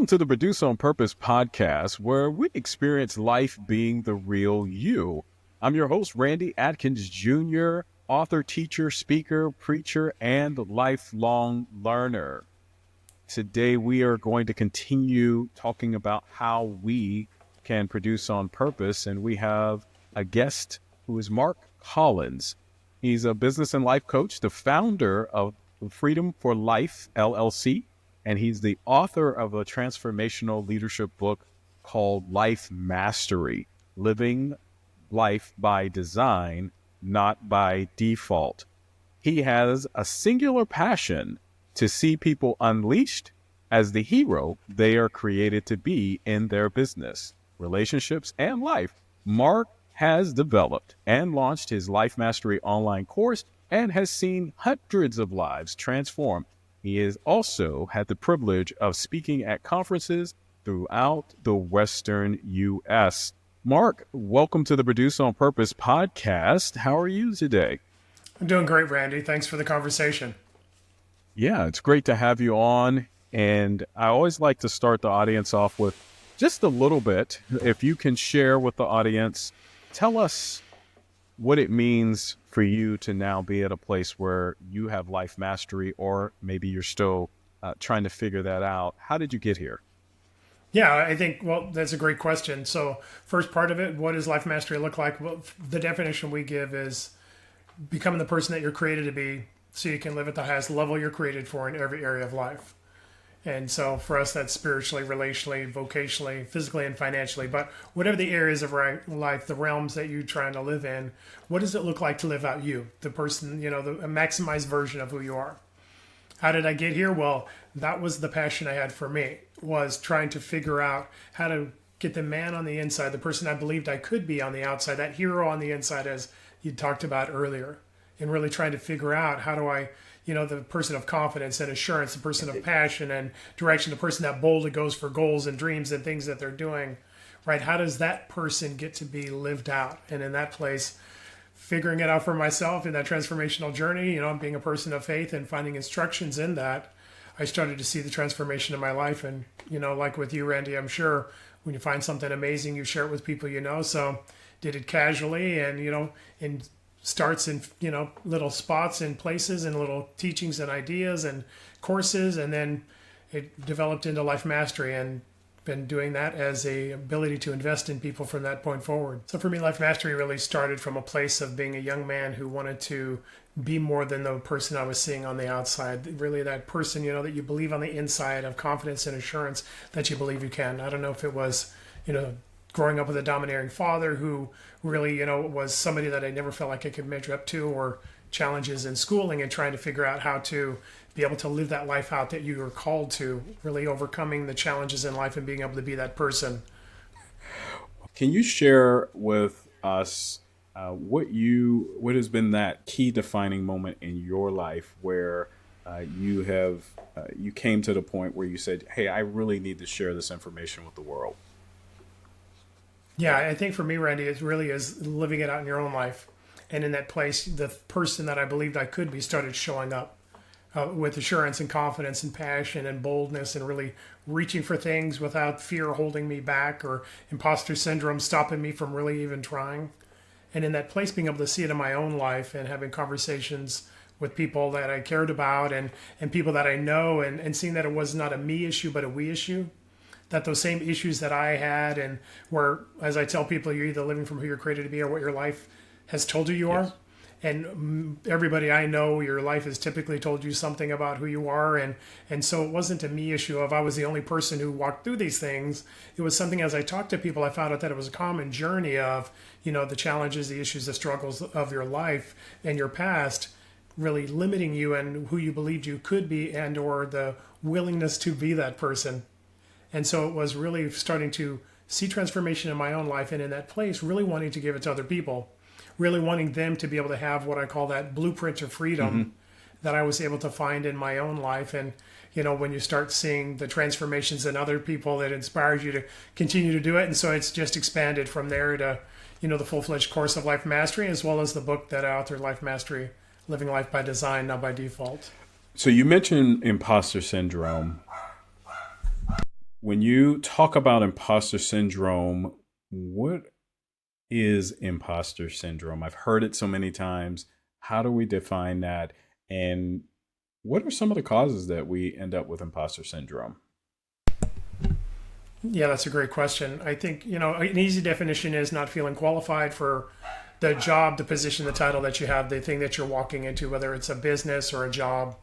to the Produce on Purpose podcast, where we experience life being the real you. I'm your host, Randy Adkins Jr., author, teacher, speaker, preacher, and lifelong learner. Today, we are going to continue talking about how we can produce on purpose, and we have a guest who is Mark Collins. He's a business and life coach, the founder of Freedom for Life, LLC, and he's the author of a transformational leadership book called Life Mastery, Living Life by Design, Not by Default. He has a singular passion to see people unleashed as the hero they are created to be in their business, relationships, and life. Mark has developed and launched his Life Mastery online course and has seen hundreds of lives transform. He has also had the privilege of speaking at conferences throughout the Western U.S. Mark, welcome to the Produce on Purpose podcast. How are you today? I'm doing great, Randy. Thanks for the conversation. Yeah, it's great to have you on. And I always like to start the audience off with just a little bit. If you can share with the audience, tell us what it means for you to now be at a place where you have life mastery, or maybe you're still trying to figure that out. How did you get here? Yeah, I think, well, that's a great question. So first part of it, what does life mastery look like? Well, the definition we give is becoming the person that you're created to be so you can live at the highest level you're created for in every area of life. And so for us, that's spiritually, relationally, vocationally, physically, and financially. But whatever the areas of life, the realms that you're trying to live in, what does it look like to live out you, the person, a maximized version of who you are? How did I get here? Well, that was the passion I had for me, was trying to figure out how to get the man on the inside, the person I believed I could be on the outside, that hero on the inside, as you talked about earlier, and really trying to figure out how do I, the person of confidence and assurance, the person of passion and direction, the person that boldly goes for goals and dreams and things that they're doing, right? How does that person get to be lived out? And in that place, figuring it out for myself in that transformational journey, being a person of faith and finding instructions in that, I started to see the transformation in my life. And, like with you, Randy, I'm sure when you find something amazing, you share it with people So did it casually and, in starts in, little spots and places and little teachings and ideas and courses. And then it developed into Life Mastery, and been doing that as a ability to invest in people from that point forward. So for me, Life Mastery really started from a place of being a young man who wanted to be more than the person I was seeing on the outside. Really that person, that you believe on the inside, of confidence and assurance that you believe you can. I don't know if it was, growing up with a domineering father who really, was somebody that I never felt like I could measure up to, or challenges in schooling and trying to figure out how to be able to live that life out that you were called to, really overcoming the challenges in life and being able to be that person. Can you share with us what has been that key defining moment in your life where you came to the point where you said, hey, I really need to share this information with the world? Yeah, I think for me, Randy, it really is living it out in your own life. And in that place, the person that I believed I could be started showing up with assurance and confidence and passion and boldness, and really reaching for things without fear holding me back, or imposter syndrome stopping me from really even trying. And in that place, being able to see it in my own life and having conversations with people that I cared about and people that I know, and seeing that it was not a me issue, but a we issue. That those same issues that I had, and where, as I tell people, you're either living from who you're created to be or what your life has told you you are. Yes. And everybody I know, your life has typically told you something about who you are. And so it wasn't a me issue of I was the only person who walked through these things. It was something, as I talked to people, I found out that it was a common journey of, the challenges, the issues, the struggles of your life and your past really limiting you and who you believed you could be, and or the willingness to be that person. And so it was really starting to see transformation in my own life, and in that place, really wanting to give it to other people, really wanting them to be able to have what I call that blueprint of freedom that I was able to find in my own life. And, when you start seeing the transformations in other people, it inspires you to continue to do it. And so it's just expanded from there to, the full-fledged course of Life Mastery, as well as the book that I authored, Life Mastery, Living Life by Design, Not by Default. So you mentioned imposter syndrome. When you talk about imposter syndrome, what is imposter syndrome? I've heard it so many times. How do we define that? And what are some of the causes that we end up with imposter syndrome? Yeah, that's a great question. I think, an easy definition is not feeling qualified for the job, the position, the title that you have, the thing that you're walking into, whether it's a business or a job,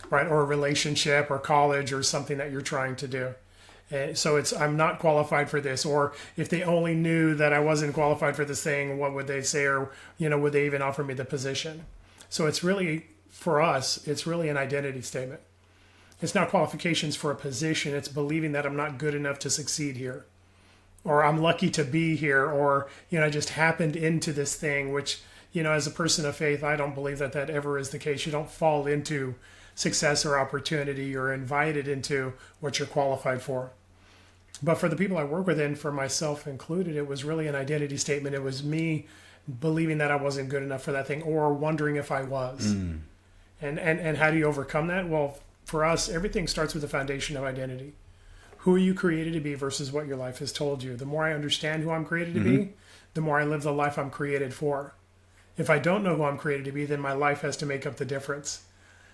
right, or a relationship or college or something that you're trying to do. So it's, I'm not qualified for this, or if they only knew that I wasn't qualified for this thing, what would they say, or would they even offer me the position? So it's really, for us, it's really an identity statement. It's not qualifications for a position. It's believing that I'm not good enough to succeed here, or I'm lucky to be here, or I just happened into this thing. Which, as a person of faith, I don't believe that that ever is the case. You don't fall into success or opportunity. You're invited into what you're qualified for. But for the people I work with, and for myself included, it was really an identity statement. It was me believing that I wasn't good enough for that thing, or wondering if I was. And how do you overcome that? Well, for us, everything starts with the foundation of identity. Who are you created to be versus what your life has told you? The more I understand who I'm created to be, the more I live the life I'm created for. If I don't know who I'm created to be, then my life has to make up the difference.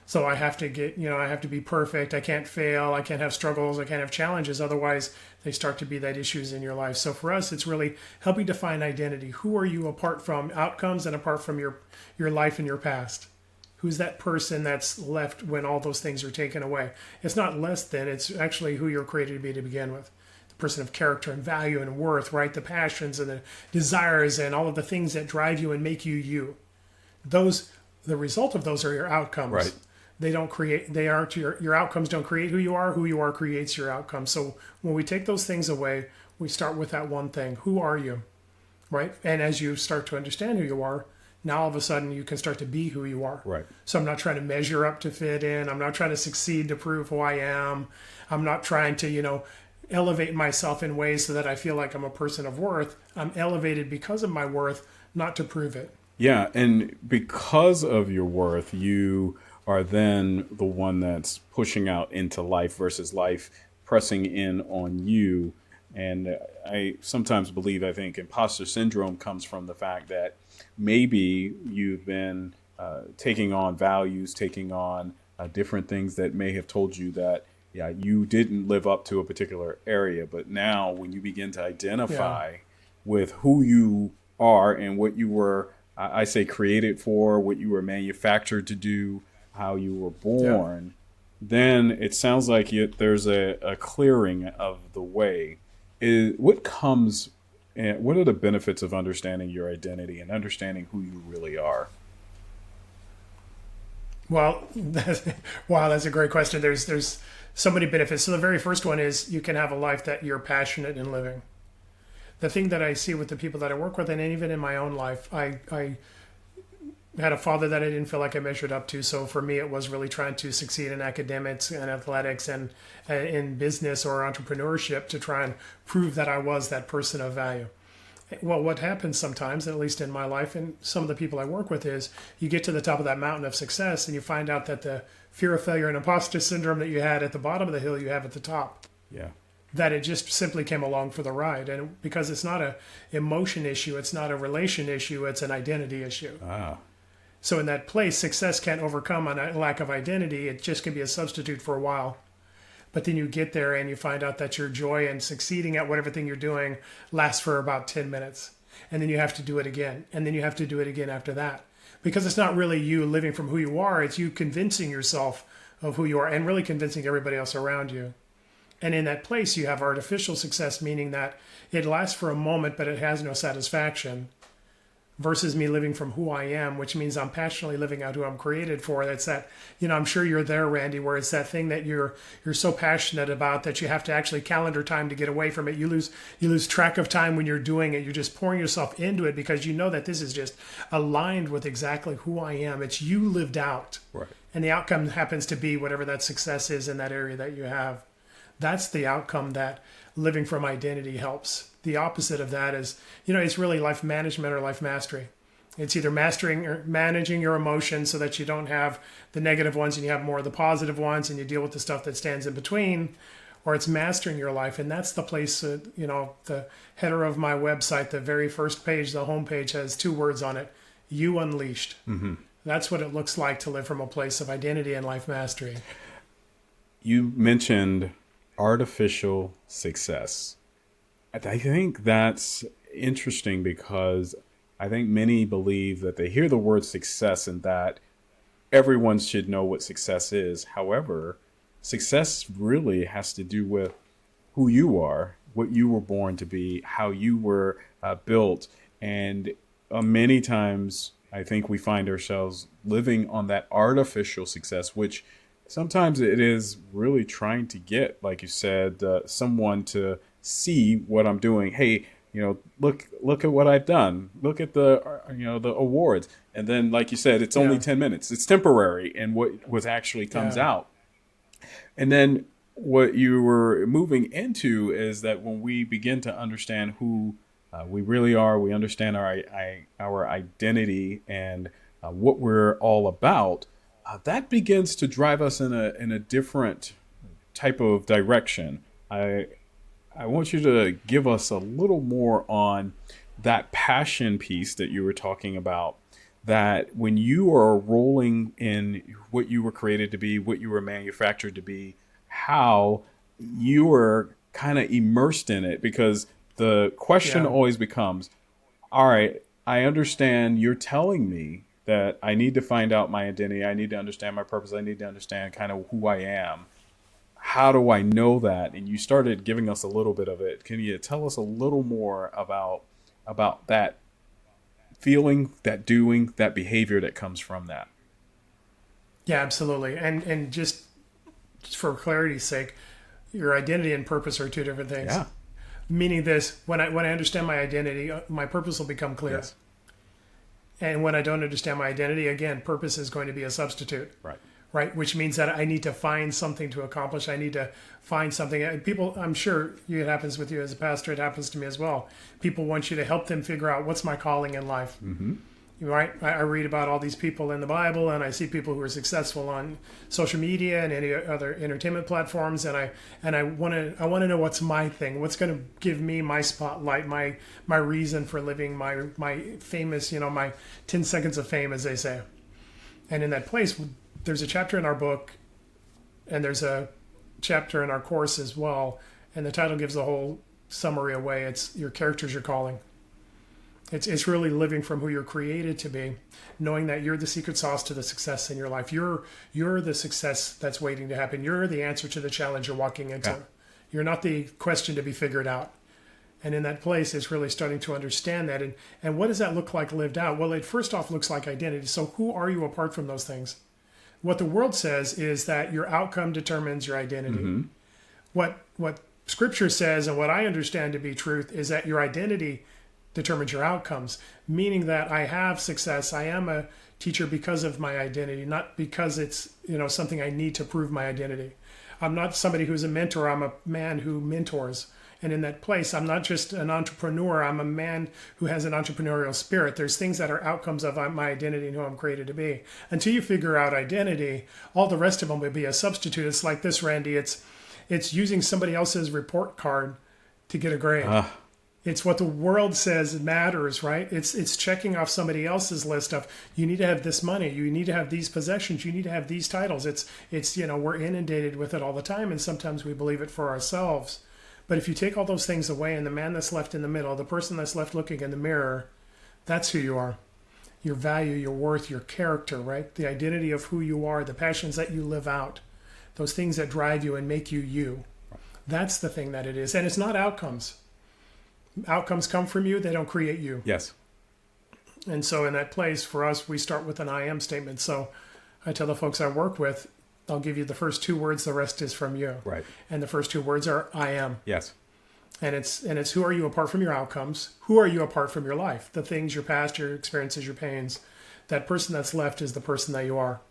So I have to get, I have to be perfect. I can't fail. I can't have struggles. I can't have challenges. Otherwise, they start to be that issues in your life. So for us, it's really helping define identity. Who are you apart from outcomes and apart from your life and your past? Who's that person that's left when all those things are taken away? It's not less than, it's actually who you're created to be to begin with. The person of character and value and worth, right? The passions and the desires and all of the things that drive you and make you you. Those, the result of those are your outcomes. Right. They don't create, they aren't your outcomes don't create who you are creates your outcomes. So when we take those things away, we start with that one thing. Who are you? Right? And as you start to understand who you are, now all of a sudden you can start to be who you are. Right. So I'm not trying to measure up to fit in. I'm not trying to succeed to prove who I am. I'm not trying to, elevate myself in ways so that I feel like I'm a person of worth. I'm elevated because of my worth, not to prove it. Yeah. And because of your worth, you are then the one that's pushing out into life versus life pressing in on you. And I sometimes believe, I think imposter syndrome comes from the fact that maybe you've been taking on values, taking on different things that may have told you that, yeah, you didn't live up to a particular area. But now when you begin to identify with who you are and what you were, I say created for, what you were manufactured to do, how you were born, then it sounds like there's a clearing of the way. What comes and what are the benefits of understanding your identity and understanding who you really are? Well, wow, that's a great question. There's so many benefits. So the very first one is you can have a life that you're passionate in living. The thing that I see with the people that I work with, and even in my own life, I had a father that I didn't feel like I measured up to. So for me, it was really trying to succeed in academics and athletics and in business or entrepreneurship to try and prove that I was that person of value. Well, what happens sometimes, at least in my life and some of the people I work with, is you get to the top of that mountain of success and you find out that the fear of failure and imposter syndrome that you had at the bottom of the hill, you have at the top. Yeah. That it just simply came along for the ride. And because it's not a emotion issue, it's not a relation issue, it's an identity issue. Ah. So in that place, success can't overcome a lack of identity. It just can be a substitute for a while. But then you get there and you find out that your joy and succeeding at whatever thing you're doing lasts for about 10 minutes. And then you have to do it again. And then you have to do it again after that. Because it's not really you living from who you are. It's you convincing yourself of who you are and really convincing everybody else around you. And in that place, you have artificial success, meaning that it lasts for a moment, but it has no satisfaction. Versus me living from who I am, which means I'm passionately living out who I'm created for. That's that, I'm sure you're there, Randy, where it's that thing that you're so passionate about that you have to actually calendar time to get away from it. You lose track of time when you're doing it. You're just pouring yourself into it because you know that this is just aligned with exactly who I am. It's you lived out. Right. And the outcome happens to be whatever that success is in that area that you have. That's the outcome that living from identity helps. The opposite of that is, it's really life management or life mastery. It's either mastering or managing your emotions so that you don't have the negative ones and you have more of the positive ones and you deal with the stuff that stands in between, or it's mastering your life. And that's the place that, the header of my website, the very first page, the home page has 2 words on it: You Unleashed. Mm-hmm. That's what it looks like to live from a place of identity and life mastery. You mentioned artificial success. I think that's interesting because I think many believe that they hear the word success and that everyone should know what success is. However, success really has to do with who you are, what you were born to be, how you were built. And many times I think we find ourselves living on that artificial success, which sometimes it is really trying to get, like you said, someone to see what I'm doing. Hey, look at what I've done. Look at the awards. And then, like you said, it's only 10 minutes. It's temporary. And what actually comes out. And then what you were moving into is that when we begin to understand who we really are, we understand our identity and what we're all about, that begins to drive us in a different type of direction. I want you to give us a little more on that passion piece that you were talking about, that when you are rolling in what you were created to be, what you were manufactured to be, how you are kind of immersed in it, because the question always becomes, all right, I understand you're telling me that I need to find out my identity. I need to understand my purpose. I need to understand kind of who I am. How do I know that? And you started giving us a little bit of it. Can you tell us a little more about that feeling, that doing, that behavior that comes from that? Yeah, absolutely. And just for clarity's sake, your identity and purpose are 2 different things. Yeah. Meaning this, when I understand my identity, my purpose will become clear. Yes. And when I don't understand my identity, again, purpose is going to be a substitute. Right. Which means that I need to find something to accomplish. I need to find something. And people, I'm sure it happens with you as a pastor. It happens to me as well. People want you to help them figure out what's my calling in life. Mm-hmm. Right? I read about all these people in the Bible, and I see people who are successful on social media and any other entertainment platforms, and I want to know what's my thing, what's going to give me my spotlight, my reason for living, my famous, my 10 seconds of fame, as they say. And in that place, there's a chapter in our book, and there's a chapter in our course as well, and the title gives the whole summary away. It's Your Character's Your Calling. It's really living from who you're created to be, knowing that you're the secret sauce to the success in your life. You're the success that's waiting to happen. You're the answer to the challenge you're walking into. Yeah. You're not the question to be figured out. And in that place, it's really starting to understand that. And what does that look like lived out? Well, it first off looks like identity. So who are you apart from those things? What the world says is that your outcome determines your identity. Mm-hmm. What Scripture says, and what I understand to be truth, is that your identity determines your outcomes, meaning that I have success. I am a teacher because of my identity, not because it's something I need to prove my identity. I'm not somebody who's a mentor. I'm a man who mentors. And in that place, I'm not just an entrepreneur. I'm a man who has an entrepreneurial spirit. There's things that are outcomes of my identity and who I'm created to be. Until you figure out identity, all the rest of them will be a substitute. It's like this, Randy. It's using somebody else's report card to get a grade. It's what the world says matters, right? It's checking off somebody else's list of, you need to have this money, you need to have these possessions, you need to have these titles. It's we're inundated with it all the time, and sometimes we believe it for ourselves. But if you take all those things away, and the man that's left in the middle, the person that's left looking in the mirror, that's who you are. Your value, your worth, your character, right? The identity of who you are, the passions that you live out, those things that drive you and make you you. That's the thing that it is. And it's not outcomes. Outcomes come from you, they don't create you. Yes. And so in that place, for us, we start with an I am statement. So I tell the folks I work with, I'll give you the first 2 words, the rest is from you. Right. And the first 2 words are I am. Yes. And it's who are you apart from your outcomes? Who are you apart from your life? The things, your past, your experiences, your pains. That person that's left is the person that you are.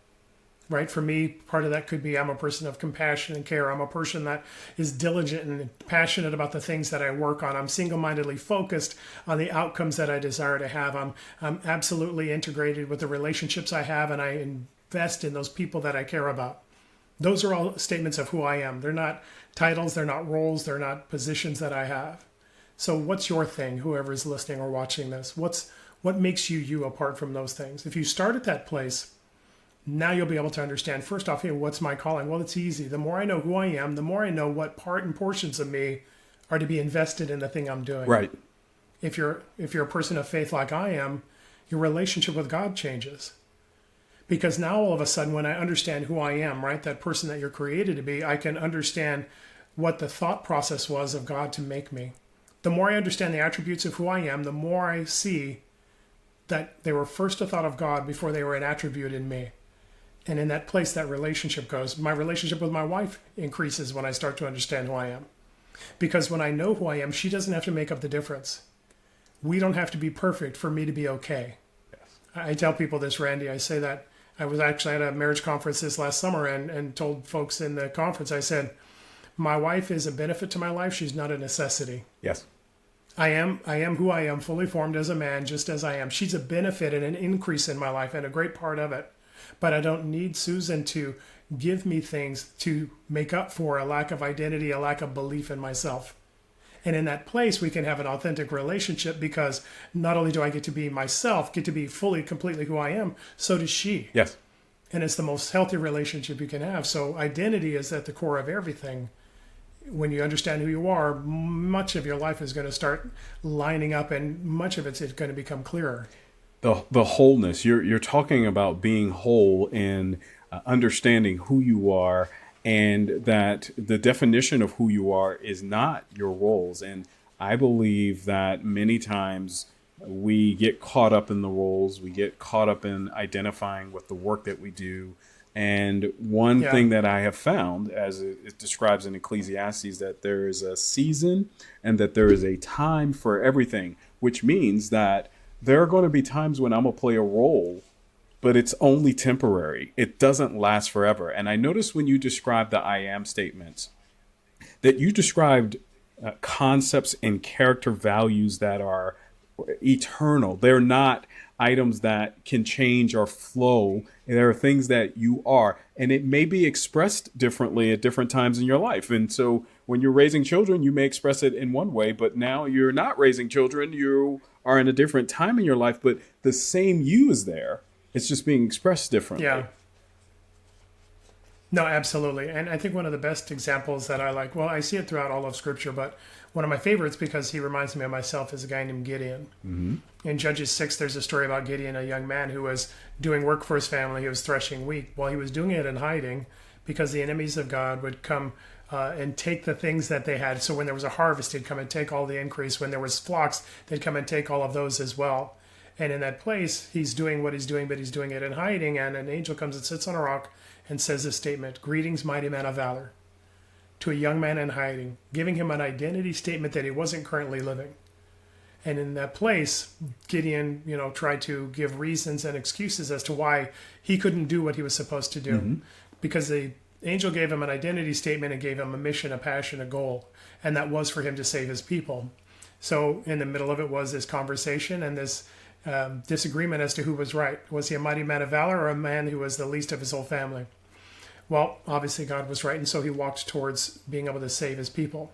Right? For me, part of that could be I'm a person of compassion and care. I'm a person that is diligent and passionate about the things that I work on. I'm single-mindedly focused on the outcomes that I desire to have. I'm absolutely integrated with the relationships I have, and I invest in those people that I care about. Those are all statements of who I am. They're not titles, they're not roles, they're not positions that I have. So what's your thing, whoever's listening or watching this? What makes you you apart from those things? If you start at that place, now you'll be able to understand, first off, hey, what's my calling? Well, it's easy. The more I know who I am, the more I know what part and portions of me are to be invested in the thing I'm doing. Right. If you're a person of faith like I am, your relationship with God changes. Because now all of a sudden, when I understand who I am, right, that person that you're created to be, I can understand what the thought process was of God to make me. The more I understand the attributes of who I am, the more I see that they were first a thought of God before they were an attribute in me. And in that place, that relationship goes. My relationship with my wife increases when I start to understand who I am. Because when I know who I am, she doesn't have to make up the difference. We don't have to be perfect for me to be okay. Yes. I tell people this, Randy. I say that I was actually at a marriage conference this last summer and told folks in the conference, I said, my wife is a benefit to my life. She's not a necessity. Yes. I am who I am, fully formed as a man, just as I am. She's a benefit and an increase in my life and a great part of it. But I don't need Susan to give me things to make up for a lack of identity, a lack of belief in myself. And in that place, we can have an authentic relationship because not only do I get to be myself, get to be fully, completely who I am, so does she. Yes. And it's the most healthy relationship you can have. So identity is at the core of everything. When you understand who you are, much of your life is going to start lining up and much of it's going to become clearer. The wholeness, you're talking about being whole and understanding who you are, and that the definition of who you are is not your roles. And I believe that many times we get caught up in the roles, we get caught up in identifying with the work that we do. And one thing that I have found, as it describes in Ecclesiastes, that there is a season and that there is a time for everything, which means that there are going to be times when I'm going to play a role, but it's only temporary. It doesn't last forever. And I noticed when you described the I am statements, that you described concepts and character values that are eternal. They're not items that can change or flow. There are things that you are, and it may be expressed differently at different times in your life. And so when you're raising children, you may express it in one way, but now you're not raising children. You are in a different time in your life, but the same you is there. It's just being expressed differently. Yeah. No, absolutely. And I think one of the best examples that I like, well, I see it throughout all of Scripture, but one of my favorites, because he reminds me of myself, is a guy named Gideon. Mm-hmm. In Judges 6, there's a story about Gideon, a young man who was doing work for his family. He was threshing wheat. Well, he was doing it in hiding because the enemies of God would come and take the things that they had. So when there was a harvest, they'd come and take all the increase. When there was flocks, they'd come and take all of those as well. And in that place, he's doing what he's doing, but he's doing it in hiding. And an angel comes and sits on a rock and says this statement, "Greetings, mighty man of valor," to a young man in hiding, giving him an identity statement that he wasn't currently living. And in that place, Gideon, tried to give reasons and excuses as to why he couldn't do what he was supposed to do. Mm-hmm. Because the angel gave him an identity statement and gave him a mission, a passion, a goal. And that was for him to save his people. So in the middle of it was this conversation and this disagreement as to who was right. Was he a mighty man of valor or a man who was the least of his whole family? Well, obviously God was right, and so he walked towards being able to save his people.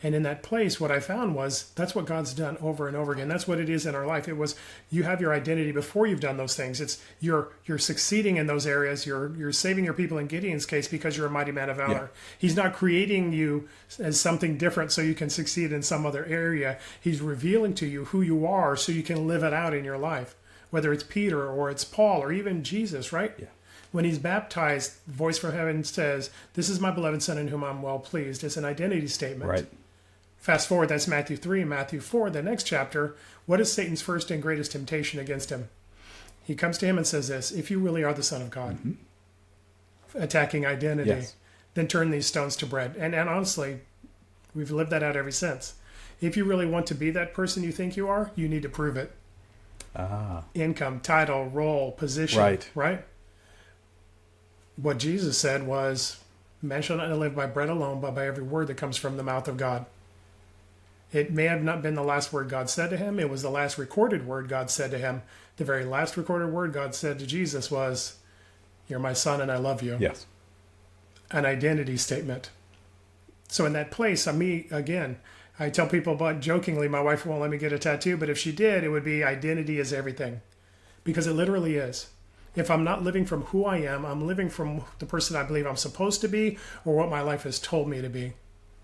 And in that place, what I found was that's what God's done over and over again. That's what it is in our life. It was you have your identity before you've done those things. It's you're succeeding in those areas. You're saving your people in Gideon's case because you're a mighty man of valor. Yeah. He's not creating you as something different so you can succeed in some other area. He's revealing to you who you are so you can live it out in your life, whether it's Peter or it's Paul or even Jesus, right? Yeah. When he's baptized, the voice from heaven says, "This is my beloved son in whom I'm well pleased." It's an identity statement. Right. Fast forward, that's Matthew 3 and Matthew 4, the next chapter. What is Satan's first and greatest temptation against him? He comes to him and says this, "If you really are the Son of God," mm-hmm. attacking identity, yes. Then turn these stones to bread. And honestly, we've lived that out ever since. If you really want to be that person you think you are, you need to prove it. Income, title, role, position, right? What Jesus said was, "Man shall not live by bread alone, but by every word that comes from the mouth of God." It may have not been the last word God said to him. It was the last recorded word God said to him. The very last recorded word God said to Jesus was, "You're my son and I love you." Yes. an identity statement. So in that place, again, I tell people about jokingly, my wife won't let me get a tattoo, but if she did, it would be identity is everything. Because it literally is. If I'm not living from who I am, I'm living from the person I believe I'm supposed to be or what my life has told me to be.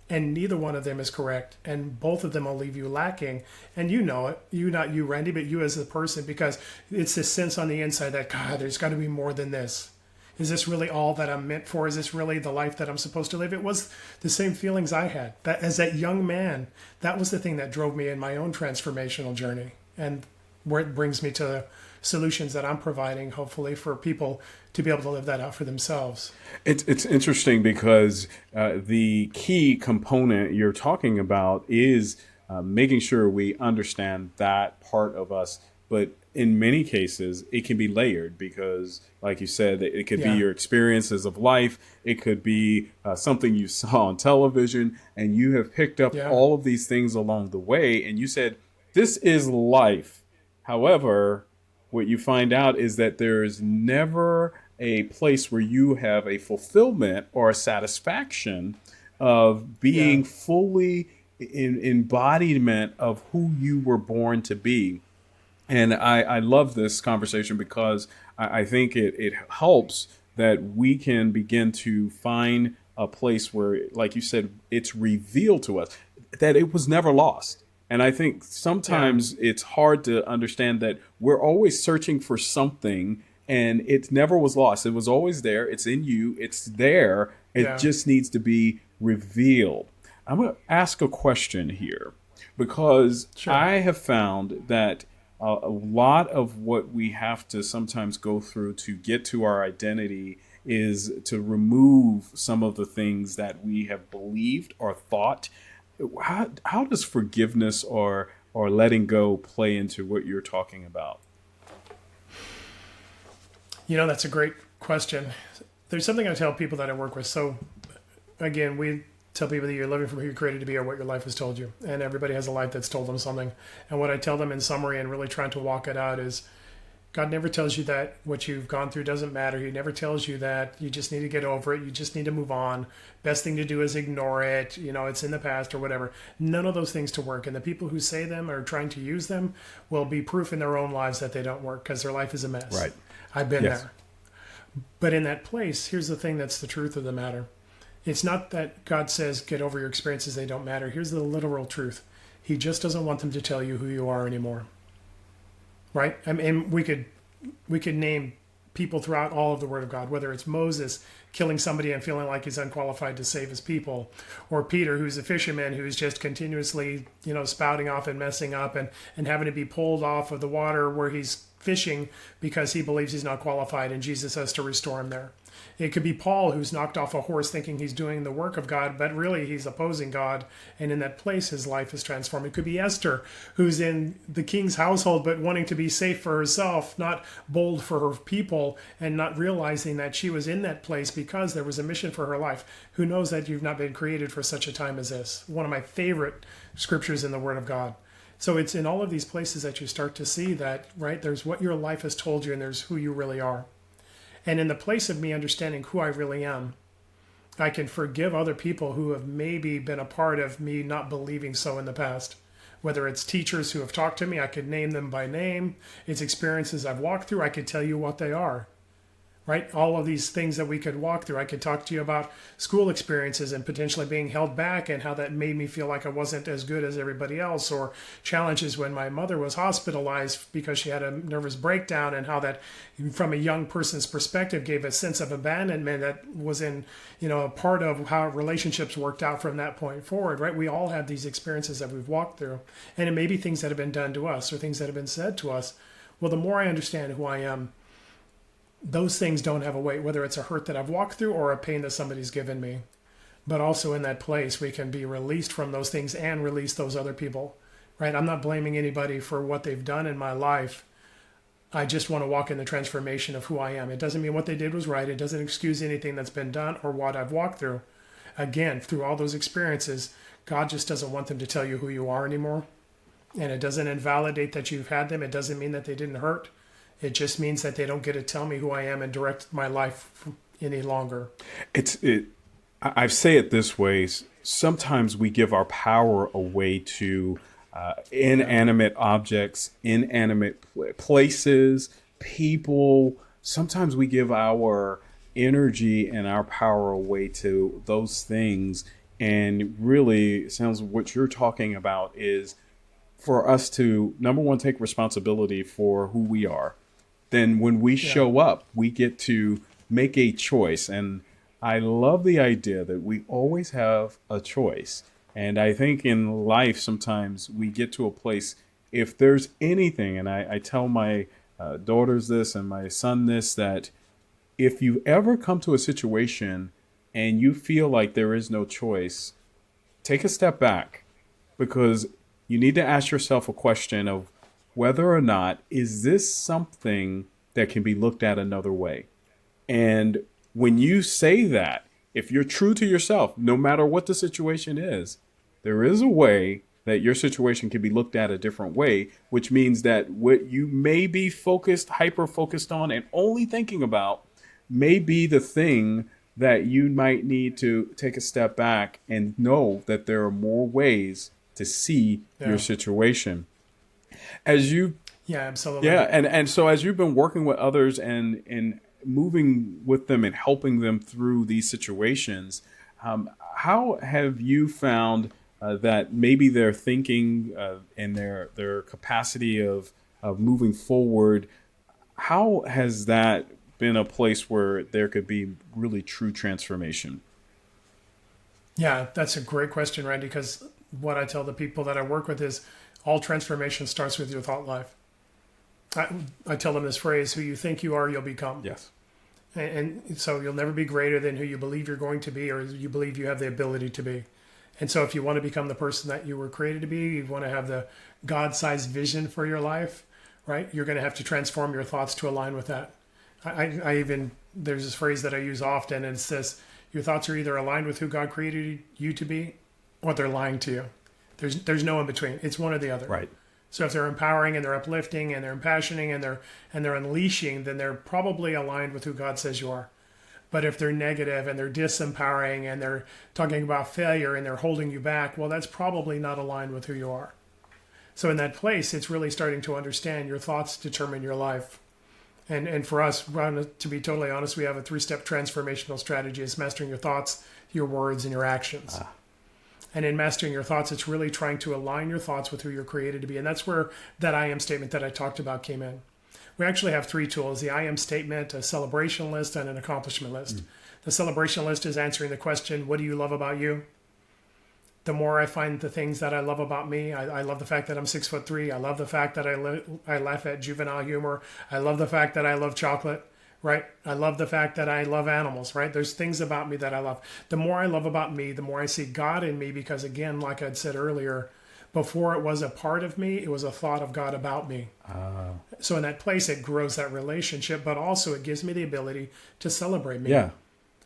And neither one of them is correct. And both of them will leave you lacking. And you know it. You, not you, Randy, but you as a person, because it's this sense on the inside that, God, there's got to be more than this. Is this really all that I'm meant for? Is this really the life that I'm supposed to live? It was the same feelings I had. That as that young man, that was the thing that drove me in my own transformational journey. And where it brings me to the solutions that I'm providing, hopefully, for people to be able to live that out for themselves. It's interesting because the key component you're talking about is making sure we understand that part of us. But in many cases, it can be layered because, like you said, it could be your experiences of life. It could be something you saw on television, and you have picked up all of these things along the way. And you said, this is life. However, what you find out is that there is never a place where you have a fulfillment or a satisfaction of being fully in embodiment of who you were born to be. And I love this conversation because I think it helps that we can begin to find a place where, like you said, it's revealed to us that it was never lost. And I think sometimes it's hard to understand that we're always searching for something and it never was lost. It was always there. It's in you. It's there. It just needs to be revealed. I'm going to ask a question here because I have found that a lot of what we have to sometimes go through to get to our identity is to remove some of the things that we have believed or thought. How does forgiveness or letting go play into what you're talking about? You know, that's a great question. There's something I tell people that I work with. So again, we tell people that you're living from who you're created to be or what your life has told you. And everybody has a life that's told them something. And what I tell them in summary and really trying to walk it out is God never tells you that what you've gone through doesn't matter. He never tells you that you just need to get over it. You just need to move on. Best thing to do is ignore it. You know, it's in the past or whatever. None of those things to work. And the people who say them or trying to use them will be proof in their own lives that they don't work because their life is a mess. Right. I've been there. But in that place, here's the thing that's the truth of the matter. It's not that God says, get over your experiences, they don't matter. Here's the literal truth. He just doesn't want them to tell you who you are anymore. Right? I mean, we could name people throughout all of the Word of God, whether it's Moses killing somebody and feeling like he's unqualified to save his people, or Peter, who's a fisherman who's just continuously, spouting off and messing up and having to be pulled off of the water where he's fishing because he believes he's not qualified and Jesus has to restore him there. It could be Paul, who's knocked off a horse thinking he's doing the work of God, but really he's opposing God. And in that place, his life is transformed. It could be Esther, who's in the king's household, but wanting to be safe for herself, not bold for her people, and not realizing that she was in that place because there was a mission for her life. Who knows that you've not been created for such a time as this? One of my favorite scriptures in the Word of God. So it's in all of these places that you start to see that, right, there's what your life has told you and there's who you really are. And in the place of me understanding who I really am, I can forgive other people who have maybe been a part of me not believing so in the past. Whether it's teachers who have talked to me, I could name them by name. It's experiences I've walked through, I could tell you what they are. Right? All of these things that we could walk through. I could talk to you about school experiences and potentially being held back and how that made me feel like I wasn't as good as everybody else, or challenges when my mother was hospitalized because she had a nervous breakdown and how that, from a young person's perspective, gave a sense of abandonment that was in, a part of how relationships worked out from that point forward, right? We all have these experiences that we've walked through, and it may be things that have been done to us or things that have been said to us. Well, the more I understand who I am, those things don't have a weight, whether it's a hurt that I've walked through or a pain that somebody's given me. But also in that place, we can be released from those things and release those other people, right? I'm not blaming anybody for what they've done in my life. I just want to walk in the transformation of who I am. It doesn't mean what they did was right. It doesn't excuse anything that's been done or what I've walked through. Again, through all those experiences, God just doesn't want them to tell you who you are anymore. And it doesn't invalidate that you've had them. It doesn't mean that they didn't hurt. It just means that they don't get to tell me who I am and direct my life any longer. I say it this way. Sometimes we give our power away to inanimate objects, inanimate places, people. Sometimes we give our energy and our power away to those things. And really, it sounds what you're talking about is for us to, number one, take responsibility for who we are. Then when we Yeah. show up, we get to make a choice. And I love the idea that we always have a choice. And I think in life, sometimes we get to a place, if there's anything, and I tell my daughters this and my son this, that if you ever come to a situation and you feel like there is no choice, take a step back, because you need to ask yourself a question of whether or not is this something that can be looked at another way. And when you say that, if you're true to yourself, no matter what the situation is, there is a way that your situation can be looked at a different way, which means that what you may be hyper focused on and only thinking about may be the thing that you might need to take a step back and know that there are more ways to see your Yeah. situation. As you Yeah, absolutely. Yeah, and so as you've been working with others and moving with them and helping them through these situations, how have you found that maybe their thinking and their capacity of moving forward, how has that been a place where there could be really true transformation? Yeah, that's a great question, Randy, because what I tell the people that I work with is all transformation starts with your thought life. I tell them this phrase: who you think you are, you'll become. Yes. And so you'll never be greater than who you believe you're going to be, or you believe you have the ability to be. And so if you want to become the person that you were created to be, you want to have the God-sized vision for your life, right? You're going to have to transform your thoughts to align with that. I even, there's this phrase that I use often, and it says, your thoughts are either aligned with who God created you to be, or they're lying to you. There's no in between. It's one or the other. Right. So if they're empowering and they're uplifting and they're impassioning and they're unleashing, then they're probably aligned with who God says you are. But if they're negative and they're disempowering and they're talking about failure and they're holding you back, well, that's probably not aligned with who you are. So in that place, it's really starting to understand your thoughts determine your life. And for us, to be totally honest, we have a 3-step transformational strategy. It's mastering your thoughts, your words, and your actions. And in mastering your thoughts, it's really trying to align your thoughts with who you're created to be. And that's where that I am statement that I talked about came in. We actually have 3 tools: the I am statement, a celebration list, and an accomplishment list. The celebration list is answering the question, what do you love about you? The more I find the things that I love about me, I love the fact that I'm 6'3". I love the fact that I laugh at juvenile humor. I love the fact that I love chocolate. Right? I love the fact that I love animals, right? There's things about me that I love. The more I love about me, the more I see God in me, because again, like I'd said earlier, before it was a part of me, it was a thought of God about me. So in that place, it grows that relationship, but also it gives me the ability to celebrate me. Yeah.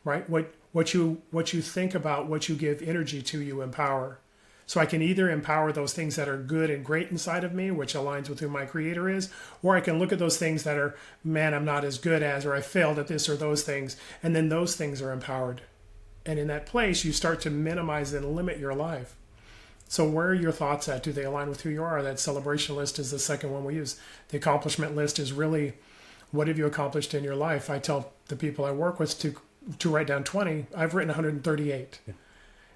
Right? What you think about, what you give energy to, you empower. So I can either empower those things that are good and great inside of me, which aligns with who my creator is, or I can look at those things that are, man, I'm not as good as, or I failed at this or those things, and then those things are empowered. And in that place, you start to minimize and limit your life. So where are your thoughts at? Do they align with who you are? That celebration list is the second one we use. The accomplishment list is really, what have you accomplished in your life? I tell the people I work with to write down 20. I've written 138. Yeah.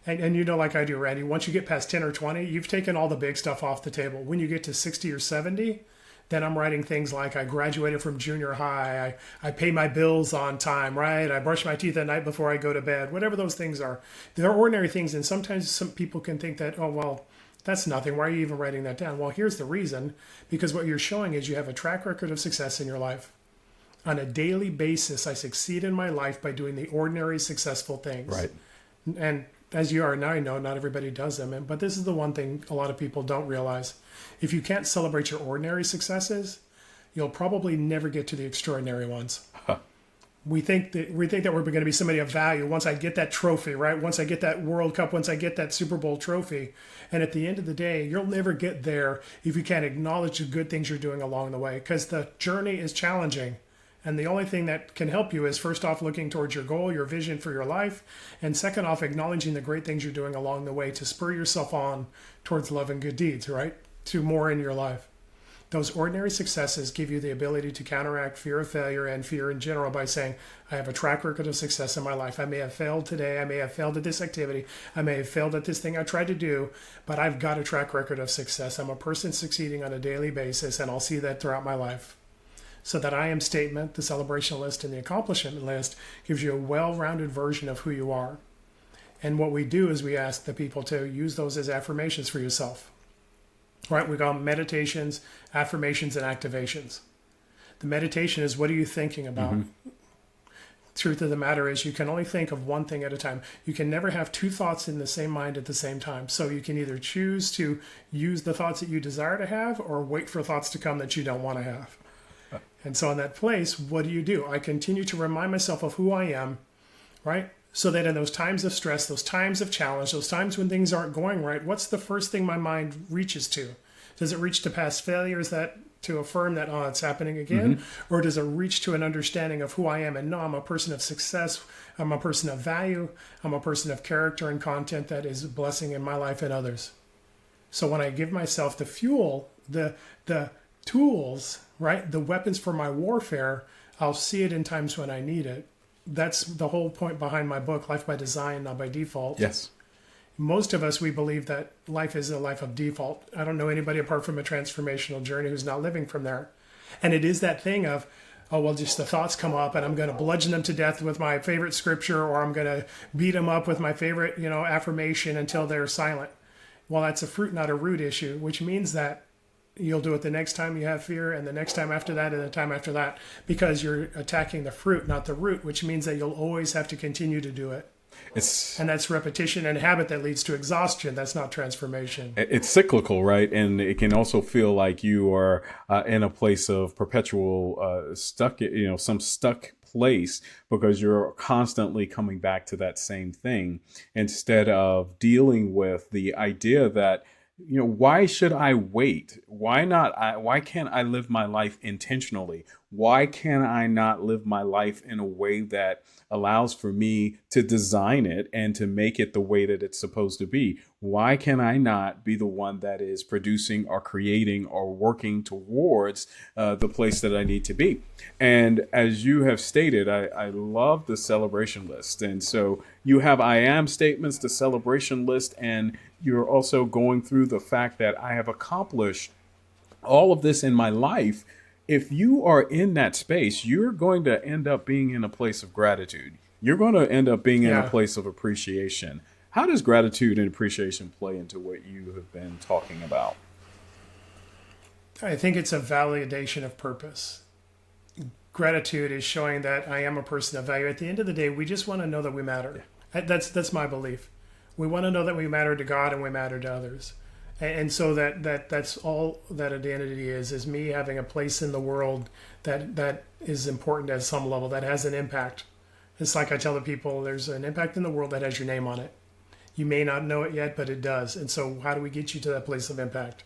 And you know, like I do, Randy, once you get past 10 or 20, you've taken all the big stuff off the table. When you get to 60 or 70, then I'm writing things like I graduated from junior high, I pay my bills on time, right? I brush my teeth at night before I go to bed, whatever those things are. They're ordinary things, and sometimes some people can think that, oh, well, that's nothing. Why are you even writing that down? Well, here's the reason. Because what you're showing is you have a track record of success in your life. On a daily basis, I succeed in my life by doing the ordinary successful things. Right. And as you are now, I know not everybody does them, but this is the one thing a lot of people don't realize. If you can't celebrate your ordinary successes, you'll probably never get to the extraordinary ones. We think that we're going to be somebody of value once I get that trophy, right? Once I get that World Cup, once I get that Super Bowl trophy. And at the end of the day, you'll never get there if you can't acknowledge the good things you're doing along the way, because the journey is challenging. And the only thing that can help you is first off looking towards your goal, your vision for your life, and second off acknowledging the great things you're doing along the way to spur yourself on towards love and good deeds, right? To more in your life. Those ordinary successes give you the ability to counteract fear of failure and fear in general by saying, I have a track record of success in my life. I may have failed today. I may have failed at this activity. I may have failed at this thing I tried to do, but I've got a track record of success. I'm a person succeeding on a daily basis, and I'll see that throughout my life. So that I am statement, the celebration list, and the accomplishment list gives you a well-rounded version of who you are. And what we do is we ask the people to use those as affirmations for yourself. Right? We call them meditations, affirmations, and activations. The meditation is, what are you thinking about? Mm-hmm. Truth of the matter is, you can only think of one thing at a time. You can never have two thoughts in the same mind at the same time. So you can either choose to use the thoughts that you desire to have or wait for thoughts to come that you don't want to have. And so in that place, what do? I continue to remind myself of who I am, right? So that in those times of stress, those times of challenge, those times when things aren't going right, what's the first thing my mind reaches to? Does it reach to past failures to affirm that, oh, it's happening again? Mm-hmm. Or does it reach to an understanding of who I am? And no, I'm a person of success. I'm a person of value. I'm a person of character and content that is a blessing in my life and others. So when I give myself the fuel, the tools, right, the weapons for my warfare, I'll see it in times when I need it. That's the whole point behind my book, Life by Design, Not by Default. Yes. Most of us, we believe that life is a life of default. I don't know anybody apart from a transformational journey who's not living from there. And it is that thing of, oh, well, just the thoughts come up and I'm going to bludgeon them to death with my favorite scripture, or I'm going to beat them up with my favorite, affirmation until they're silent. Well, that's a fruit, not a root issue, which means that you'll do it the next time you have fear, and the next time after that, and the time after that, because you're attacking the fruit, not the root, which means that you'll always have to continue to do it. And that's repetition and habit that leads to exhaustion. That's not transformation. It's cyclical, right? And it can also feel like you are in a place of perpetual stuck, some stuck place, because you're constantly coming back to that same thing instead of dealing with the idea that, why should I wait? Why not? Why can't I live my life intentionally? Why can I not live my life in a way that allows for me to design it and to make it the way that it's supposed to be? Why can I not be the one that is producing or creating or working towards the place that I need to be? And as you have stated, I love the celebration list. And so you have I am statements, the celebration list, and you're also going through the fact that I have accomplished all of this in my life. If you are in that space, you're going to end up being in a place of gratitude. You're going to end up being in a place of appreciation. How does gratitude and appreciation play into what you have been talking about? I think it's a validation of purpose. Gratitude is showing that I am a person of value. At the end of the day, we just want to know that we matter. Yeah. That's my belief. We want to know that we matter to God and we matter to others. And so that's all that identity is me having a place in the world that is important at some level, that has an impact. It's like I tell the people, there's an impact in the world that has your name on it. You may not know it yet, but it does. And so how do we get you to that place of impact?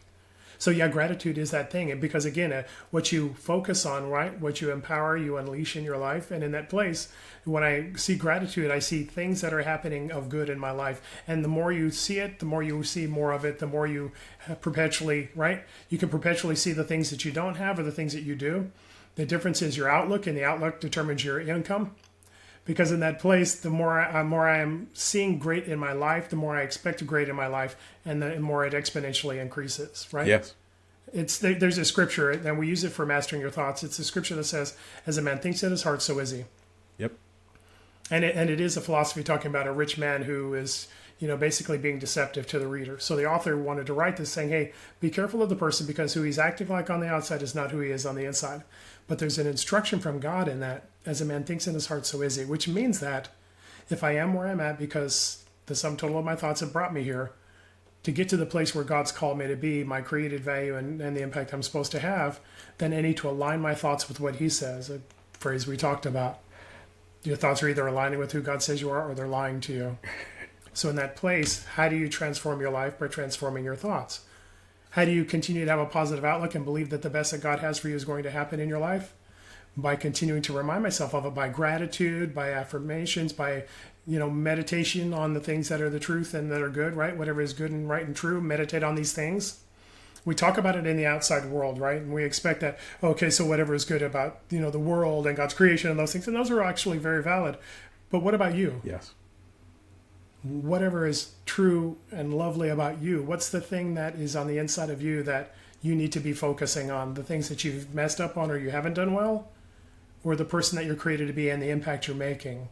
So yeah, gratitude is that thing. And because again, what you focus on, right, what you empower, you unleash in your life. And in that place, when I see gratitude, I see things that are happening of good in my life. And the more you see it, the more you see more of it, the more you perpetually, right? You can perpetually see the things that you don't have or the things that you do. The difference is your outlook, and the outlook determines your income. Because in that place, the more I am seeing great in my life, the more I expect great in my life, and the more it exponentially increases, right? Yes. There's a scripture, and we use it for mastering your thoughts. It's a scripture that says, as a man thinks in his heart, so is he. Yep. And it is a philosophy talking about a rich man who is, basically being deceptive to the reader. So the author wanted to write this saying, hey, be careful of the person, because who he's acting like on the outside is not who he is on the inside. But there's an instruction from God in that, as a man thinks in his heart, so is he, which means that if I am where I'm at because the sum total of my thoughts have brought me here, to get to the place where God's called me to be, my created value and the impact I'm supposed to have, then I need to align my thoughts with what he says, a phrase we talked about. Your thoughts are either aligning with who God says you are, or they're lying to you. So in that place, how do you transform your life? By transforming your thoughts. How do you continue to have a positive outlook and believe that the best that God has for you is going to happen in your life? by continuing to remind myself of it, by gratitude, by affirmations, by meditation on the things that are the truth and that are good, right? Whatever is good and right and true, meditate on these things. We talk about it in the outside world, right? And we expect that, okay, so whatever is good about, the world and God's creation and those things, and those are actually very valid. But what about you? Yes. Whatever is true and lovely about you, what's the thing that is on the inside of you that you need to be focusing on? The things that you've messed up on or you haven't done well? Or the person that you're created to be and the impact you're making?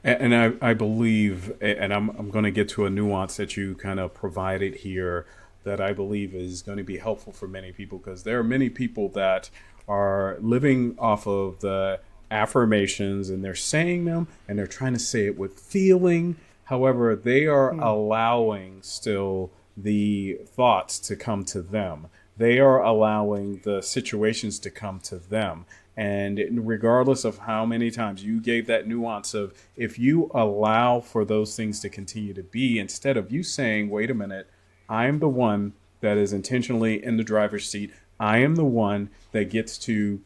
And I believe, and I'm going to get to a nuance that you kind of provided here that I believe is going to be helpful for many people, because there are many people that are living off of the affirmations and they're saying them and they're trying to say it with feeling. However, they are allowing still the thoughts to come to them. They are allowing the situations to come to them. And regardless of how many times you gave that nuance of, if you allow for those things to continue to be, instead of you saying, wait a minute, I am the one that is intentionally in the driver's seat. I am the one that gets to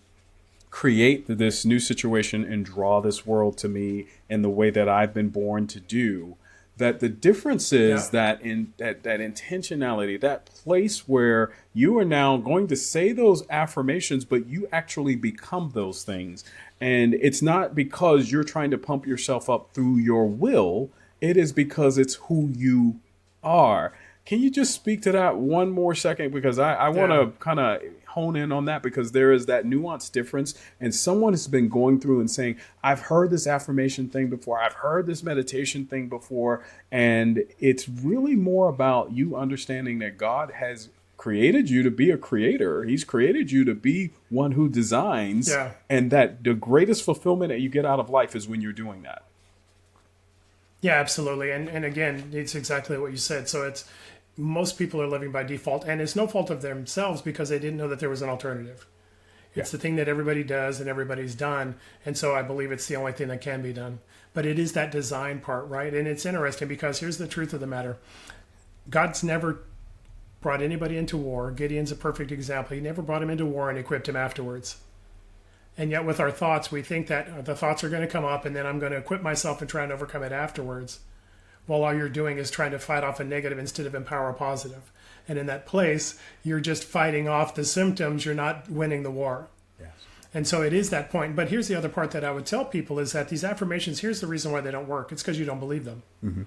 create this new situation and draw this world to me in the way that I've been born to do. That the difference is that in that intentionality, that place where you are now going to say those affirmations, but you actually become those things. And it's not because you're trying to pump yourself up through your will. It is because it's who you are. Can you just speak to that one more second? Because I want to kind of hone in on that, because there is that nuanced difference. And someone has been going through and saying, I've heard this affirmation thing before. I've heard this meditation thing before. And it's really more about you understanding that God has created you to be a creator. He's created you to be one who designs. Yeah. And that the greatest fulfillment that you get out of life is when you're doing that. Yeah, absolutely. And again, it's exactly what you said. So most people are living by default, and it's no fault of themselves because they didn't know that there was an alternative. It's the thing that everybody does and everybody's done. And so I believe it's the only thing that can be done. But it is that design part, right? And it's interesting because here's the truth of the matter. God's never brought anybody into war. Gideon's a perfect example. He never brought him into war and equipped him afterwards. And yet with our thoughts, we think that the thoughts are going to come up and then I'm going to equip myself and try and overcome it afterwards. While all you're doing is trying to fight off a negative instead of empower a positive. And in that place, you're just fighting off the symptoms. You're not winning the war. Yes. And so it is that point. But here's the other part that I would tell people is that these affirmations, here's the reason why they don't work. It's because you don't believe them. Mm-hmm.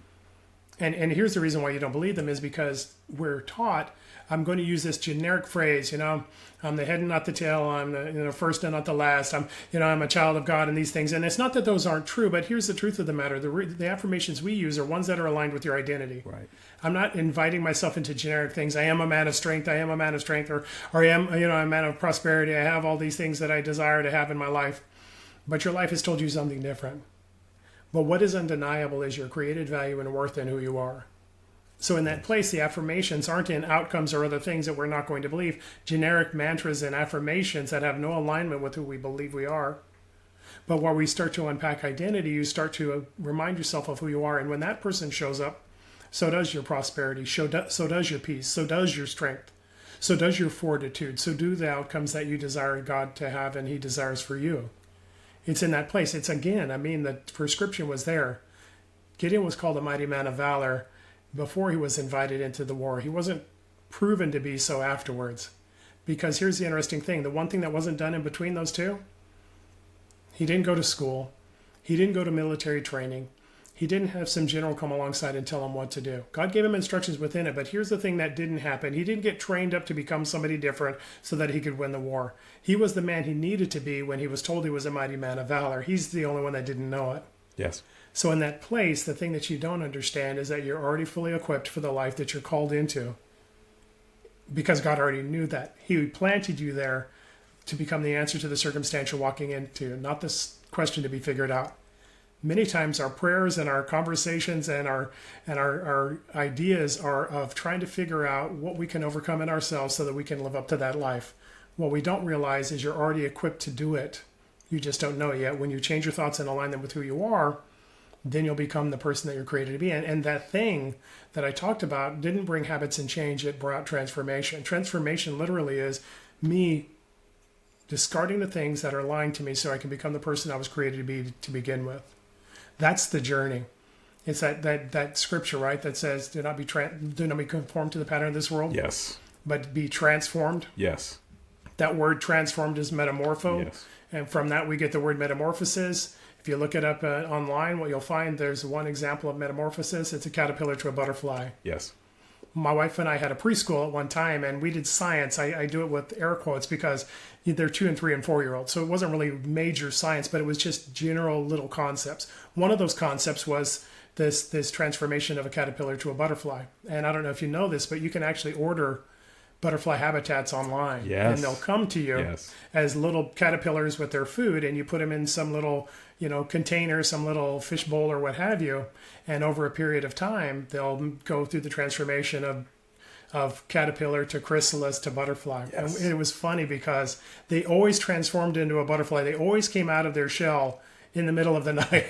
And here's the reason why you don't believe them is because we're taught, I'm going to use this generic phrase, I'm the head and not the tail. I'm the first and not the last. I'm a child of God and these things. And it's not that those aren't true, but here's the truth of the matter. The affirmations we use are ones that are aligned with your identity. Right. I'm not inviting myself into generic things. I am a man of strength. I am a man of strength, or I am, a man of prosperity. I have all these things that I desire to have in my life. But your life has told you something different. But what is undeniable is your created value and worth in who you are. So in that place, the affirmations aren't in outcomes or other things that we're not going to believe. Generic mantras and affirmations that have no alignment with who we believe we are. But while we start to unpack identity, you start to remind yourself of who you are. And when that person shows up, so does your prosperity, so does your peace, so does your strength, so does your fortitude, so do the outcomes that you desire God to have and he desires for you. It's in that place. It's again, the prescription was there. Gideon was called a mighty man of valor before he was invited into the war. He wasn't proven to be so afterwards. Because here's the interesting thing. The one thing that wasn't done in between those two, he didn't go to school. He didn't go to military training. He didn't have some general come alongside and tell him what to do. God gave him instructions within it, but here's the thing that didn't happen. He didn't get trained up to become somebody different so that he could win the war. He was the man he needed to be when he was told he was a mighty man of valor. He's the only one that didn't know it. Yes. So in that place, the thing that you don't understand is that you're already fully equipped for the life that you're called into. Because God already knew that. He planted you there to become the answer to the circumstance you're walking into, not this question to be figured out. Many times our prayers and our conversations and our ideas are of trying to figure out what we can overcome in ourselves so that we can live up to that life. What we don't realize is you're already equipped to do it. You just don't know it yet. When you change your thoughts and align them with who you are, then you'll become the person that you're created to be. And that thing that I talked about didn't bring habits and change. It brought transformation. Transformation literally is me discarding the things that are lying to me so I can become the person I was created to be to begin with. That's the journey. It's that scripture, right, that says, do not be conformed to the pattern of this world, Yes. but be transformed. Yes. That word transformed is metamorpho. Yes. And from that, we get the word metamorphosis. If you look it up online, what you'll find, there's one example of metamorphosis. It's a caterpillar to a butterfly. Yes. My wife and I had a preschool at one time, and we did science. I do it with air quotes because they're 2 and 3 and 4-year-olds. So it wasn't really major science, but it was just general little concepts. One of those concepts was this transformation of a caterpillar to a butterfly. And I don't know if you know this, but you can actually order butterfly habitats online. Yes. And they'll come to you Yes. as little caterpillars with their food, and you put them in some little, container, some little fish bowl or what have you. And over a period of time, they'll go through the transformation of caterpillar to chrysalis to butterfly. Yes. And it was funny because they always transformed into a butterfly. They always came out of their shell in the middle of the night.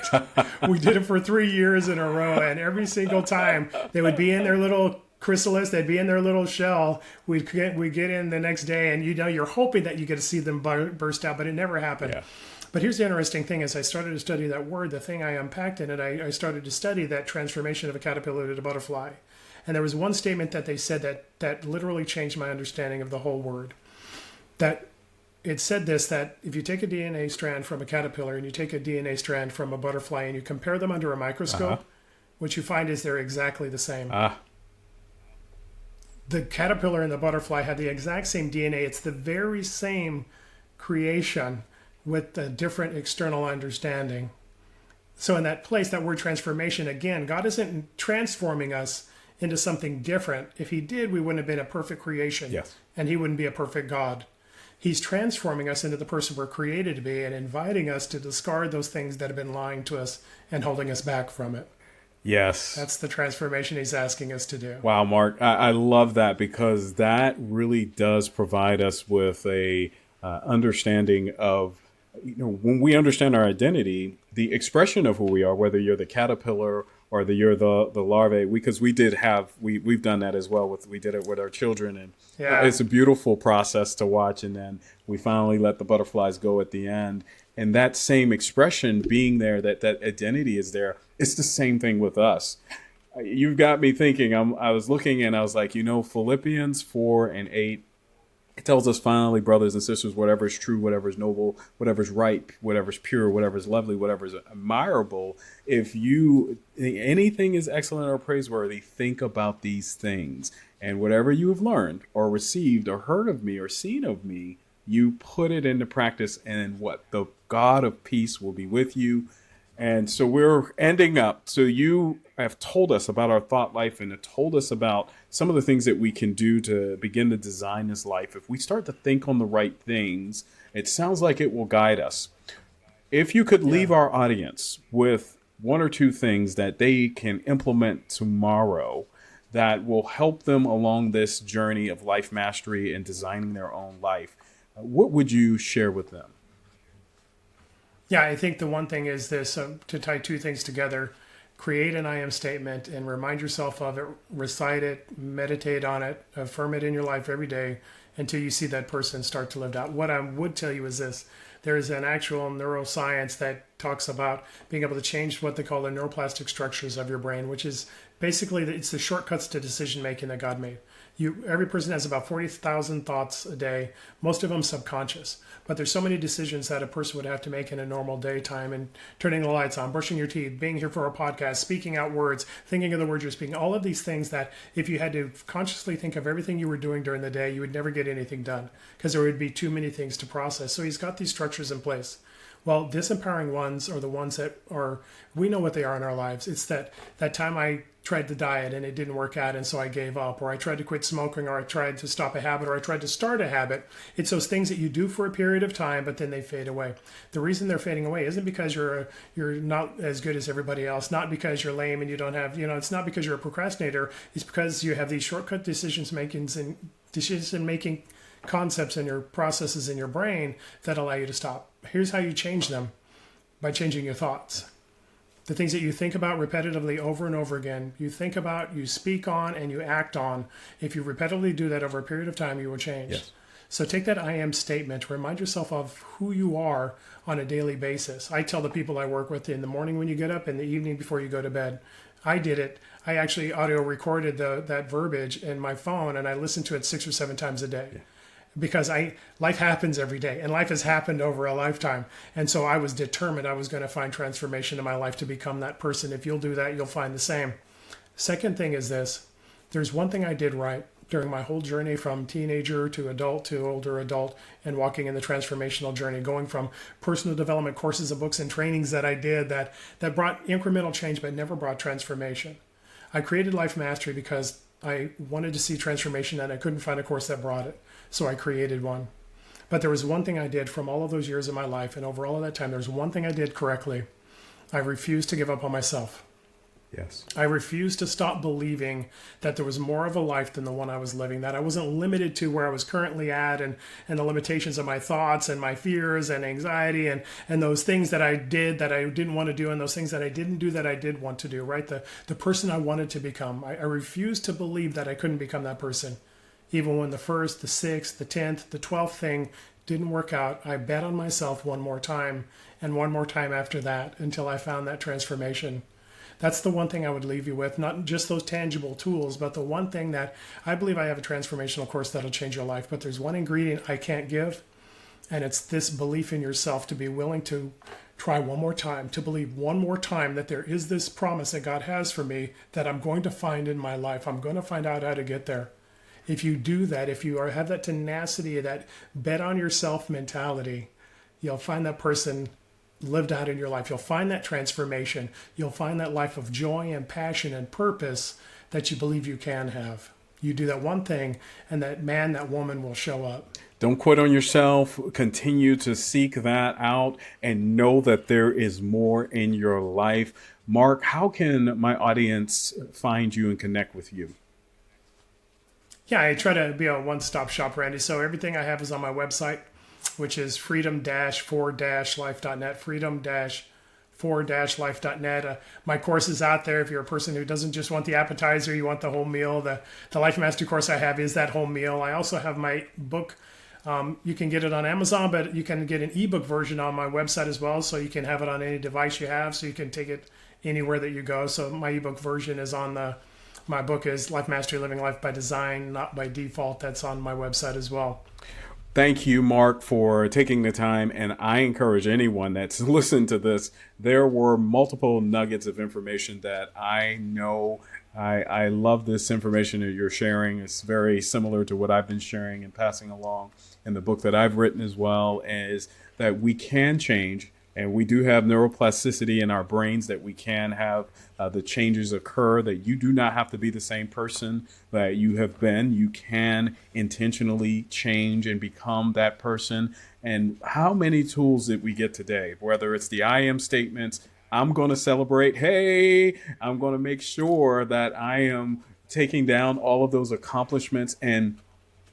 We did it for 3 years in a row, and every single time they would be in their little chrysalis, they'd be in their little shell. We'd get in the next day, and you're hoping that you get to see them burst out, but it never happened. Yeah. But here's the interesting thing: as I started to study that word, the thing I unpacked in it, I started to study that transformation of a caterpillar to a butterfly. And there was one statement that they said that literally changed my understanding of the whole word. That it said this, that if you take a DNA strand from a caterpillar and you take a DNA strand from a butterfly and you compare them under a microscope, what you find is they're exactly the same. The caterpillar and the butterfly had the exact same DNA. It's the very same creation with a different external understanding. So in that place, that word transformation, again, God isn't transforming us into something different. If he did, we wouldn't have been a perfect creation. Yes. And he wouldn't be a perfect God. He's transforming us into the person we're created to be and inviting us to discard those things that have been lying to us and holding us back from it. Yes. That's the transformation he's asking us to do. Wow, Mark. I love that, because that really does provide us with a understanding of, when we understand our identity, the expression of who we are, whether you're the caterpillar or you're the larvae, because we've done that as well. We did it with our children, and it's a beautiful process to watch. And then we finally let the butterflies go at the end. And that same expression being there, that identity is there. It's the same thing with us. You've got me thinking. I was looking, and I was like, Philippians 4:8, it tells us, finally, brothers and sisters, whatever is true, whatever is noble, whatever is right, whatever is pure, whatever is lovely, whatever is admirable, if anything is excellent or praiseworthy, think about these things. And whatever you have learned or received or heard of me or seen of me, you put it into practice, and the God of peace will be with you. And so we're ending up. So you have told us about our thought life and have told us about some of the things that we can do to begin to design this life. If we start to think on the right things, it sounds like it will guide us. If you could leave our audience with one or two things that they can implement tomorrow that will help them along this journey of life mastery and designing their own life, what would you share with them? Yeah, I think the one thing is this, to tie two things together: create an I am statement and remind yourself of it, recite it, meditate on it, affirm it in your life every day until you see that person start to live out. What I would tell you is this: there is an actual neuroscience that talks about being able to change what they call the neuroplastic structures of your brain, which is basically, it's the shortcuts to decision making that God made. Every person has about 40,000 thoughts a day, most of them subconscious. But there's so many decisions that a person would have to make in a normal daytime, and turning the lights on, brushing your teeth, being here for a podcast, speaking out words, thinking of the words you're speaking, all of these things that if you had to consciously think of everything you were doing during the day, you would never get anything done because there would be too many things to process. So he's got these structures in place. Well, disempowering ones are the ones that we know what they are in our lives. It's that time I tried to diet and it didn't work out, and so I gave up, or I tried to quit smoking, or I tried to stop a habit, or I tried to start a habit. It's those things that you do for a period of time, but then they fade away. The reason they're fading away isn't because you're not as good as everybody else, not because you're lame and you don't have, it's not because you're a procrastinator. It's because you have these shortcut decision making concepts in your processes in your brain that allow you to stop. Here's how you change them: by changing your thoughts. The things that you think about repetitively over and over again, you think about, you speak on, and you act on. If you repetitively do that over a period of time, you will change. Yes. So take that I am statement, remind yourself of who you are on a daily basis. I tell the people I work with in the morning when you get up, in the evening before you go to bed. I did it. I actually audio recorded that verbiage in my phone, and I listened to it 6 or 7 times a day. Yeah. Because life happens every day, and life has happened over a lifetime. And so I was determined I was going to find transformation in my life to become that person. If you'll do that, you'll find the same. Second thing is this. There's one thing I did right during my whole journey from teenager to adult to older adult and walking in the transformational journey, going from personal development courses and books and trainings that I did that brought incremental change but never brought transformation. I created Life Mastery because I wanted to see transformation and I couldn't find a course that brought it. So I created one. But there was one thing I did from all of those years of my life, and over all of that time, there's one thing I did correctly. I refused to give up on myself. Yes. I refused to stop believing that there was more of a life than the one I was living, that I wasn't limited to where I was currently at and the limitations of my thoughts and my fears and anxiety and those things that I did that I didn't want to do and those things that I didn't do that I did want to do, right? The person I wanted to become. I refused to believe that I couldn't become that person. Even when the first, the 6th, the 10th, the 12th thing didn't work out, I bet on myself one more time and one more time after that until I found that transformation. That's the one thing I would leave you with, not just those tangible tools, but the one thing that I believe I have a transformational course that'll change your life. But there's one ingredient I can't give, and it's this belief in yourself to be willing to try one more time, to believe one more time that there is this promise that God has for me that I'm going to find in my life. I'm going to find out how to get there. If you do that, if you have that tenacity, that bet on yourself mentality, you'll find that person lived out in your life. You'll find that transformation. You'll find that life of joy and passion and purpose that you believe you can have. You do that one thing, and that man, that woman will show up. Don't quit on yourself. Continue to seek that out and know that there is more in your life. Mark, how can my audience find you and connect with you? Yeah, I try to be a one-stop shop, Randy. So everything I have is on my website, which is freedom-4-life.net, freedom-4-life.net. My course is out there if you're a person who doesn't just want the appetizer, you want the whole meal. The Life Mastery course I have is that whole meal. I also have my book. You can get it on Amazon, but you can get an ebook version on my website as well. So you can have it on any device you have, so you can take it anywhere that you go. So my ebook version is on my book is Life Mastery, Living Life by Design, Not by Default. That's on my website as well. Thank you, Mark, for taking the time. And I encourage anyone that's listened to this, there were multiple nuggets of information that I know. I love this information that you're sharing. It's very similar to what I've been sharing and passing along in the book that I've written as well, is that we can change. And we do have neuroplasticity in our brains, that we can have the changes occur, that you do not have to be the same person that you have been. You can intentionally change and become that person. And how many tools did we get today? Whether it's the I am statements, I'm going to celebrate. Hey, I'm going to make sure that I am taking down all of those accomplishments and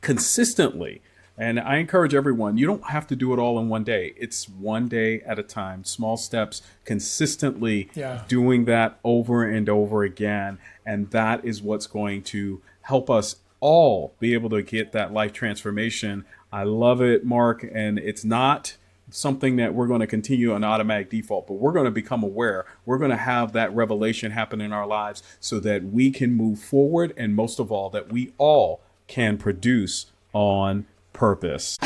consistently. And I encourage everyone, you don't have to do it all in one day. It's one day at a time, small steps, consistently doing that over and over again. And that is what's going to help us all be able to get that life transformation. I love it, Mark. And it's not something that we're going to continue on automatic default, but we're going to become aware. We're going to have that revelation happen in our lives so that we can move forward. And most of all, that we all can produce on purpose.